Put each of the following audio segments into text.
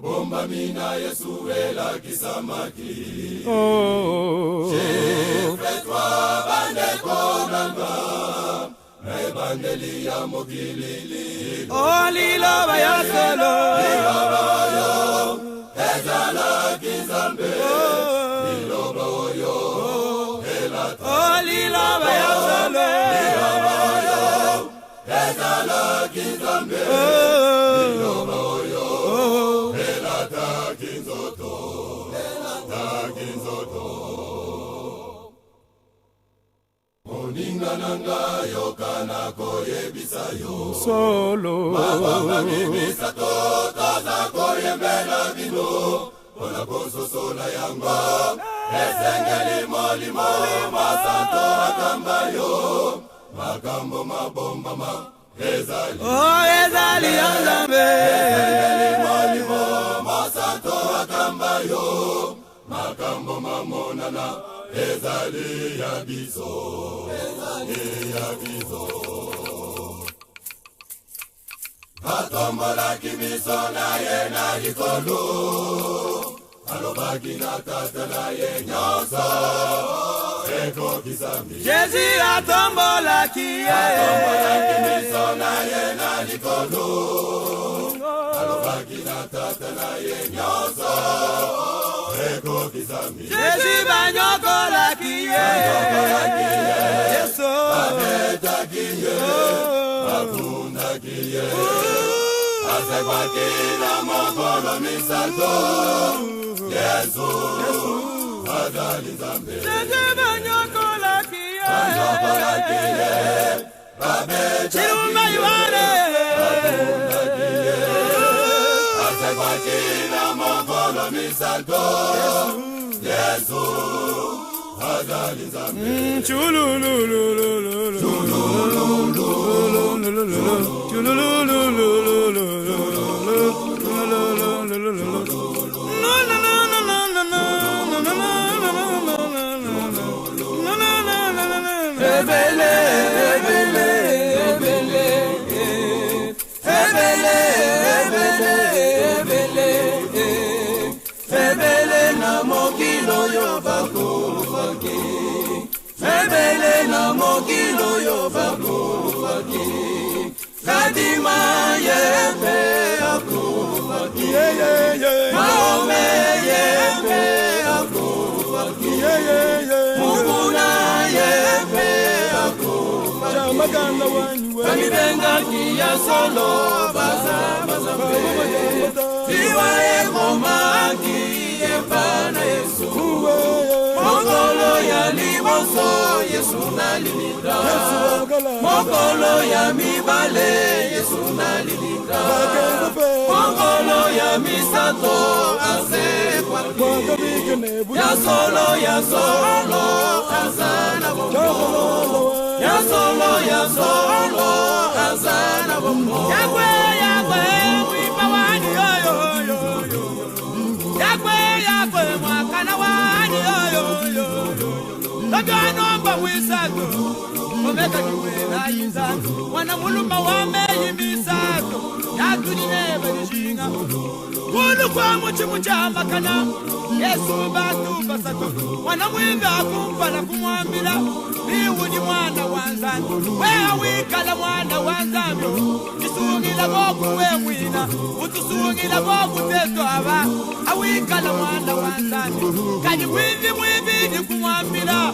Bomba mina Yesu ela kisamaki. Fais-toi bande kodanga. Me bandeli ya mokilili. Lilo baya solo. Lilo bayo. Ezala kizambe. Lilo bayo. Elata. Lilo baya solo. Lilo bayo. Ezala kizambe. Lilo bayo. Ningana yokana koye bisayo solo mabamba bisato taza koye mena vino ona koso sola yanga esengeli moli masanto akambayo makambo mabomba ma ezali ezali yanzambe esengeli moli masanto akambayo makambo mamonana ezali ya biso atombola kimiso na ye na likolo alobaki na tata na ye nyonso ekokisami Jésus atombola kimiso na ye na likolo alobaki na tata na ye nyonso Jésus banyokola kiye Yeso abeta kiye abunda kiye asekwa kila mokolo misato Yesu adali zambe Jésus banyokola kiye abeta Chirumba yuare abunda kiye asekwa kila mokolo misato Yesu adali zambe Ebele na mokilo yo bakufaki Kadima yepe akufaki Maome yepe akufaki Muguna yepe akufaki Kamibenga kia solo baza Tiwa ekomaki epana Yesu Mokolo ya liboso Yesu nalilinda Mokolo ya mibale Yesu nalilinda Mokolo ya misato asekwaki Ya solo azana bombo Ya solo azana bombo Yakwe mwipa wani yo Yakwe mwakana wani yo Nabianomba wisato Omeka kiwela yinzato Wana muluma wame yimisato Yatuni nebe nishinga Kulu kwa muchamba kana Yesu batu basato Wana mwimba kumpa na kumwambila Liwu ni mwana wanzandu Wea wikala mwana wanzandu Nisungila boku we mwina Utusungila boku teto aba Awikala mwana wanzandu Kani mwindi mwibidi kumwambila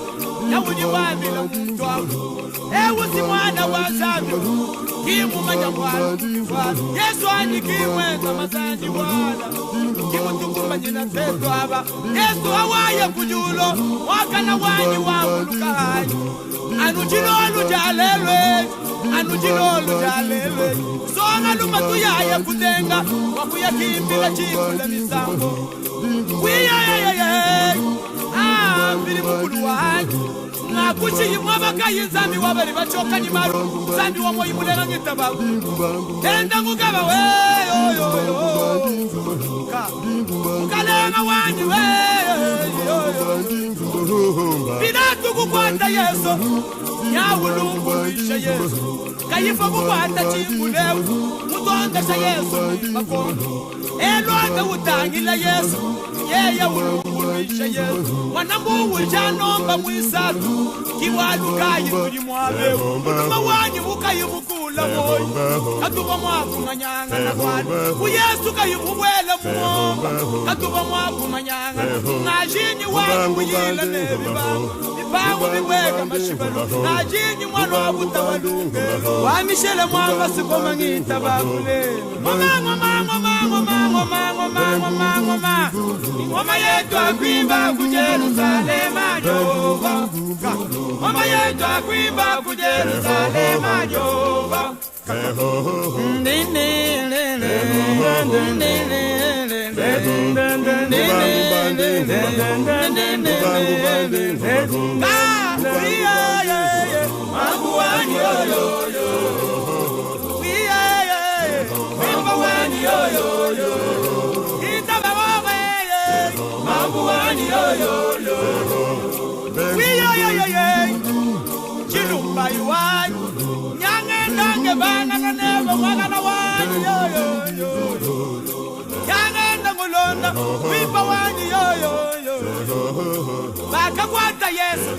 Yawuni wambila mtwamu Ewu si mwana wanzandu Kimu manya mwana Yesu ani kimweza mazandi wala Kimu tukumba njina teto aba Yesu hawaye kujulo Wakana wani wamuluka haji Anujilolu jalelwe Songa lumatu yaya kutenga Wakuya kimbila chikula misambo Wiyayayayayi Mbili mukulu waji Nakuchi yimwabaka yinzami wabali bachoka ni maru Zami wamwa yimulela ngitababu Tenda ngugaba weyo Ukalenga wanyi weyo Bidatu kukwanda Yesu Nyawulungu isha Yesu kayifa kukwata chimbulevu mutonda cha Yesu makondo elonda utangila Yesu yeye ulungulisha Yesu mwanambu ujanomba mwisatu kiwalukayi tuli mwabevu mutuma wanyi ukayibukula moyo katuba mwakumanyanga na kwani uyesu kayibubwela muomba katuba mwakumanyanga najini wanyi kuyila nebibangu bibangu bibweka mashibalo najini mwana wabutabalunge wamishele mwanga sikoma ngita babulele Mama yetu akwimba ku Jerusalema Jehova Mama yetu akwimba ku Jerusalema Jehova Chilumba yuwani nyange ndange bana kanebo mwakana wani nyange ndangulonda wimba wani bakakwata Yesu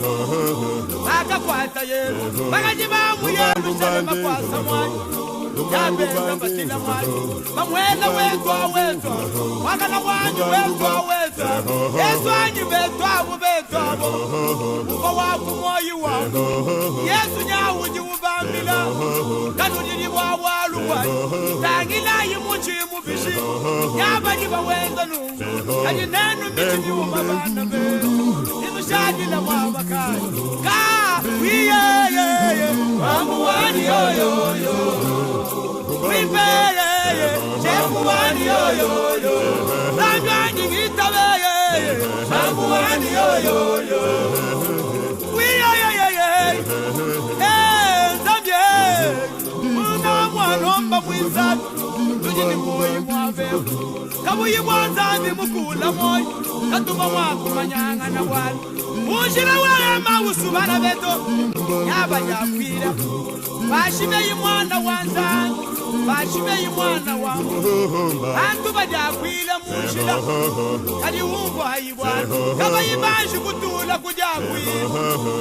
bakajibamu Yerusalema kwasa mwani yabenda batila mwani bamwela wetwa mwakana wani wetwa Yesu anyi betwabo uko waku moyo wako Yesu nyawuji ubambila kanudiri wawaluwa tangila yimuchi mubishi nyabali bawenda nungu kani nenu michi umabana be inushadila mwabakani ka wiye mamu wani wipe chefu wani Ranganyi ngitabe mamu wani Zambie Muna mwanomba mwizatu Tujini mwoyi mwavevu Kabuyi mwanzambi mukula moyi Katuma mwaku manyanga na wali Mujira wema usubana beto Nyaba yakwira Bashibeyi mwana wanzangi Bashibeyi mwana wangu Antu bajakwila mujira Kali umbo haibwana Kaba ibanshi kutula kujakwila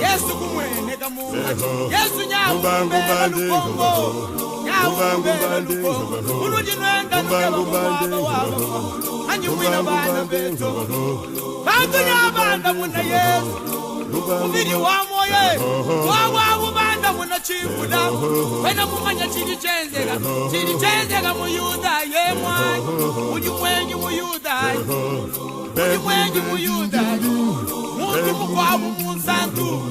Yesu kumwene kamunga Yesu nyawumbela lukongo Nyawumbela lukongo Uluji nwenda nukeba mwaba waba Anyi mwina bana beto Bantu nyabanda muna Yesu Muviri wa moye Wawawu banda muna chibula Wena mumanya chirichenzega muyuda ye mwanyi Ujimwengi muyuda Muntu mukwabu musantu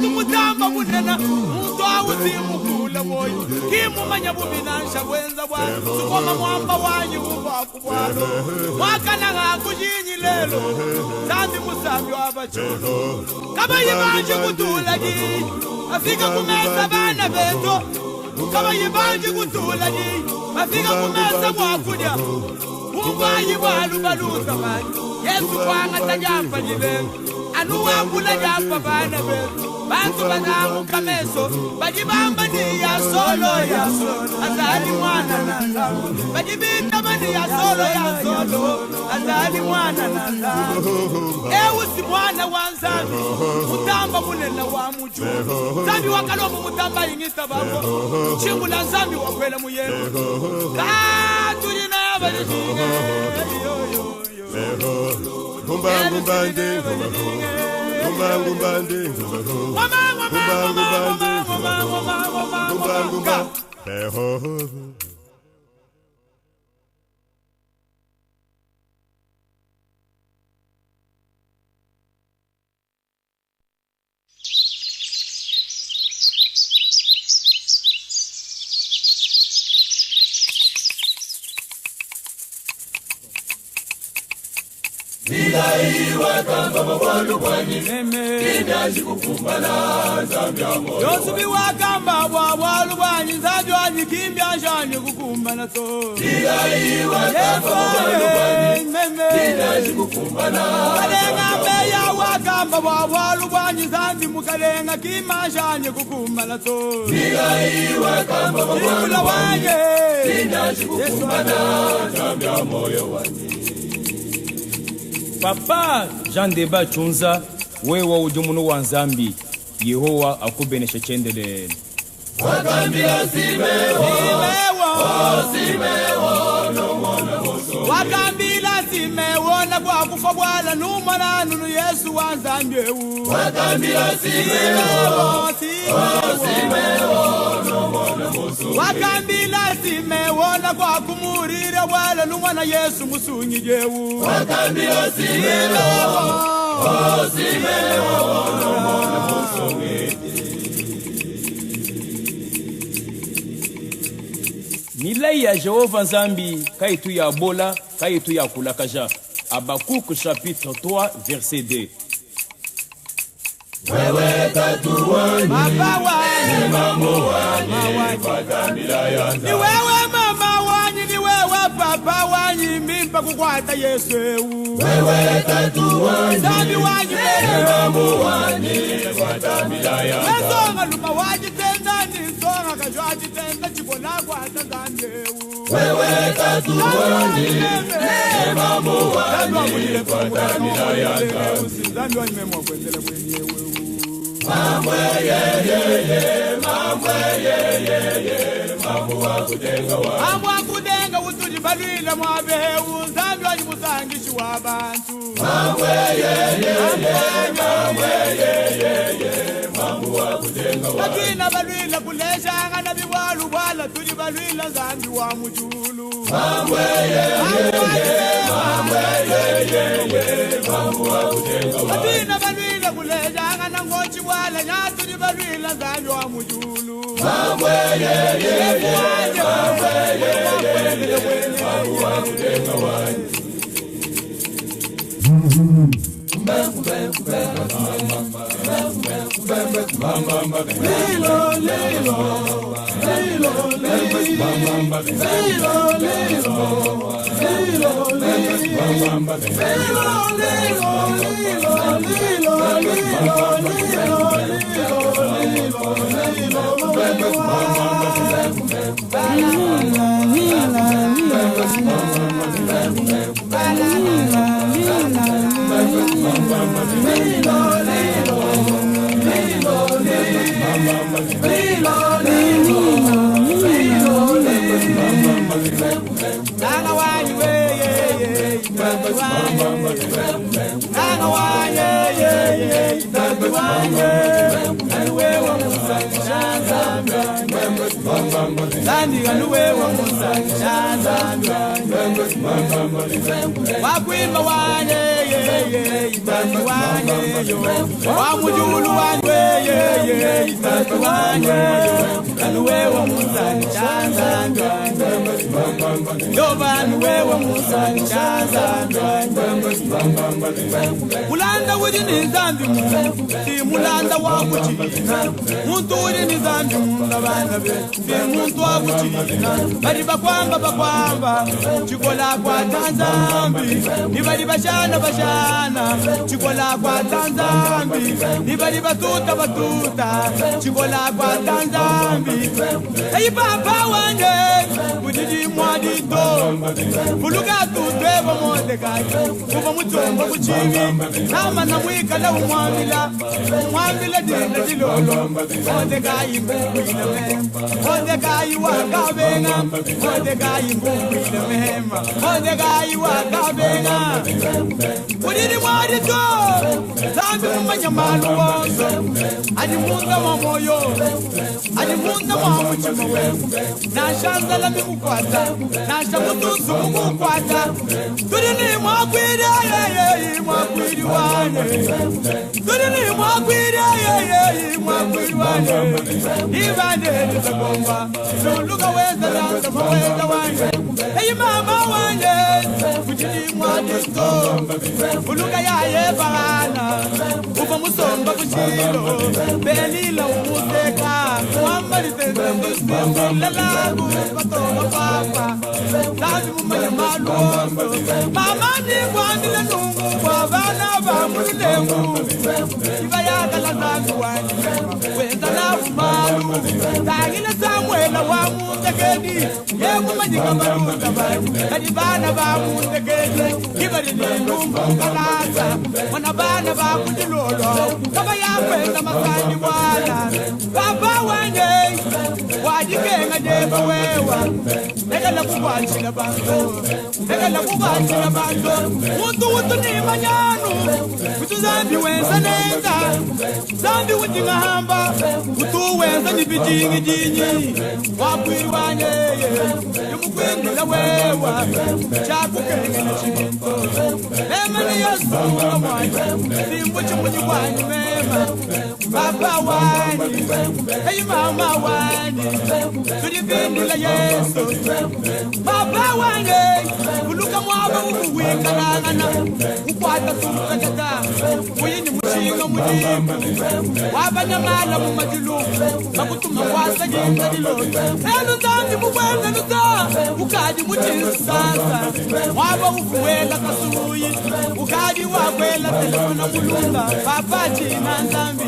mutamba munena Muntu awuzimu kula moyo Kimumanya bubinansha bwenza bwana Sukoma mwamba wanyi ubaku bwalo Mwakana ngakujinyi lelo Sandi musambi wabachono Kaba yibanje kutula ji Afika kumesa bana beto Kaba yibanje kutula ji Afika kumesa mwakuja Ubayi walu baluza bani Yesu kwanga tajapa jilenga Anuwambula japa bana beto Bantu banamu kameso Bajibamba ni ya solo Azali mwana na zamu Bajibita mani ya solo Azali mwana na zamu Ewusi mwana wanzami Mutamba munena wa mujo Zambi wakalomu mutamba ingita babo Chingula zambi wakwela muyemu Katulina bajijinge Nilaiwa kamba mwalu kwani Kinyaji kukumbana Zambi ya moyo Yosubi wakamba mwalu kwani Zambi wanyi kimbia shani kukumbana so Nilaiwa kamba mwalu kwani Kinyaji kukumbana Mukalenga meya wakamba mwalu kwani Zambi mukalenga kima shani kukumbana so Nilaiwa kamba mwalu kwani Kinyaji kukumbana Zambi ya moyo wanyi Papa Jean Deba Chunza wewa ujumunu wa Nzambi Yehowa akubeneshe chendelele Wakambila simewo Wakambila simewona kwa kufa bwala numwana nunu Yesu wa Nzambi ewu Wakambila simewo Wakambila simewona kwa kumurira bwala numwana Yesu musunyi jewu Wakambila simewo Milai ya Jehova Nzambi kaitu ya bola kaitu ya kulakaja Habakkuk chapitre 3 verset 2 Wewe tatuwani Baba wani Mamu wani Wakambila ya Ni wewe mama wani ni wewe papa wani mimpa kukwata Yesu ewu Wewe tatuwani Nzambi wani Mamu wani Wakambila ya Nesonga luma wajitenda nisonga kajwajitenda chikola kwata Nzambi ewu Wewe tatuwani Mamu wani Wakambila ya Nzambi wani memwa kwendele kwenye ewu Mamwe Mamu wakudenga wa Amwa kudenga utuli balwila mwabewu Nzambi wani musangishi wa bantu Mamu wakudenga wa Lakina balwila kuleshanga na biwalu bwala tuli balwila Nzambi wa mujulu Mamu wakudenga wa Lakina balwila kuleshanga na ngochi bwala nyatuli balwila Nzambi wa mujulu Mamu wakudenga wa Nanga wani we Nanga wani Anuwewa Zandi anuwewa Wakwimba wani Wamujulu wani Anuwewa musani chanzandwa Yoba anuwewa musani chanzandwa Mulanda wudi ni Nzambi Si mulanda wa kuchina Muntu wudi ni Nzambi Mungabana be Si muntu wa kuchina Bari bakwamba Chikola kwa Tanzambi Nibari bashana Chikola kwa Tanzambi Nibari batuta Chikola kwa Tanzambi Hey papa wange Kudidi mwadito Kuluga tutweba Mordecai Kuba mutombo kuchivi Nama na mwika la umwamila dina dilolo Mordecai mbukwila mema Mordecai wakabenga Mordecai mbukwila mema Mordecai wakabenga Kudidi mwadito Zambi mumanyamalu wonso Adimunda mamoyo Adimunda mamuchima wewe Nashanza la mimukwata Nasha mutusu mumukwata Tudini mwakwiri mwakwiri wane Tudini mwakwiri wane Ibande nitagomba Nuluga weza lanza maweza wane Hey mama wane Kujini mwadi Yesu uluka ya yebana uba musomba kuchilo belila umuseka mwamba litende lalagu patoka papa lazi mumanya maluoso mama ni kwani le nungu kwa bana ba mulilengu iba ya kalazangu wani wenda na umalu tagile Samuela wa mutekedi ye mumanyika baruta bani kadi bana ba mutekedi kibari ni nungu kalaza wana bana ba kudilolo kaba ya kwenda masani wala baba wanje wajikenga deba wewa negala kubachila bantu negala kubachila bantu mutu ni manyanu mutu zambi wenza nenda zambi wutinga hamba mutu wenza ni bijingi jinyi wakwirwanye yumukwindila wewa chakukenga na chinto mema ni Yesu mwanya simbo chimunyi wanyu mema baba wani hey mama wani tulipindila Yesu baba wani uluka mwaba uwingalangana ukwata sumukatata uyini mushinga mudimu wabanyamala mumadilu bakutuma kwasa jindadilo elu zambi mubwenda nuta ukaji muchisu sasa mwaba ufuwela kasuyi ukaji wakwela telefona mulunga papa china zambi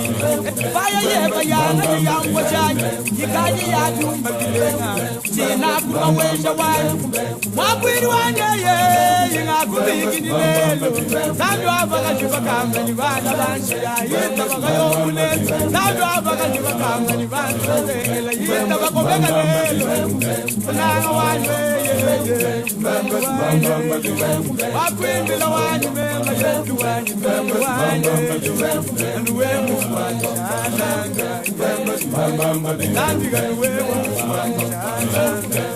baya yeba yana yambo chanya ikaji yatumba bilenga china kuma wesha wani mwabwiri wanye ingakubiki nilelo zambi wabakaji bakanga ni bana banshira yita bakayomule zambi wabakaji bakanga ni bana basengela yita bakobeka lelo nanga wanye wakwindila wanye mema yetu wanye mema wanye anuwemu wanye shananga nandika nuwemu wanye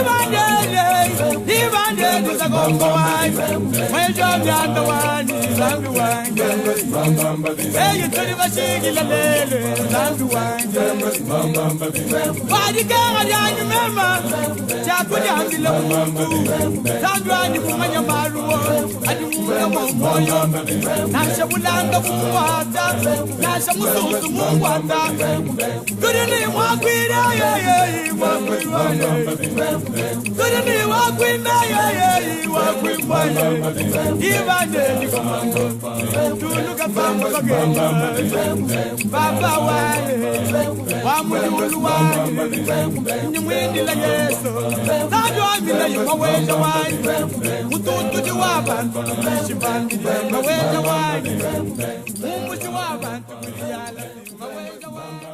Yesu nibandele zagongo wanje mwejo myanda wani zambi wanje eyi tuli bashigila lele zambi wanje wadikenga lyanyu mema chakulyambila muntu zambi wanje mumanya maluo adi mumula mwomoyo nasha bulanga mumwata nasha mususu mumwata tuli ni mwakwira yeyeyi mwakwirwane tuli ni wakwina yeyeyi wakwimwane ibandeli kumango tuluka pamba bagenda baba wale wamululu wale nimwindila Yesu zajo amila yimaweza wale mututu di wabantu shibandile maweza wale mumushi wabantu kuyala maweza wale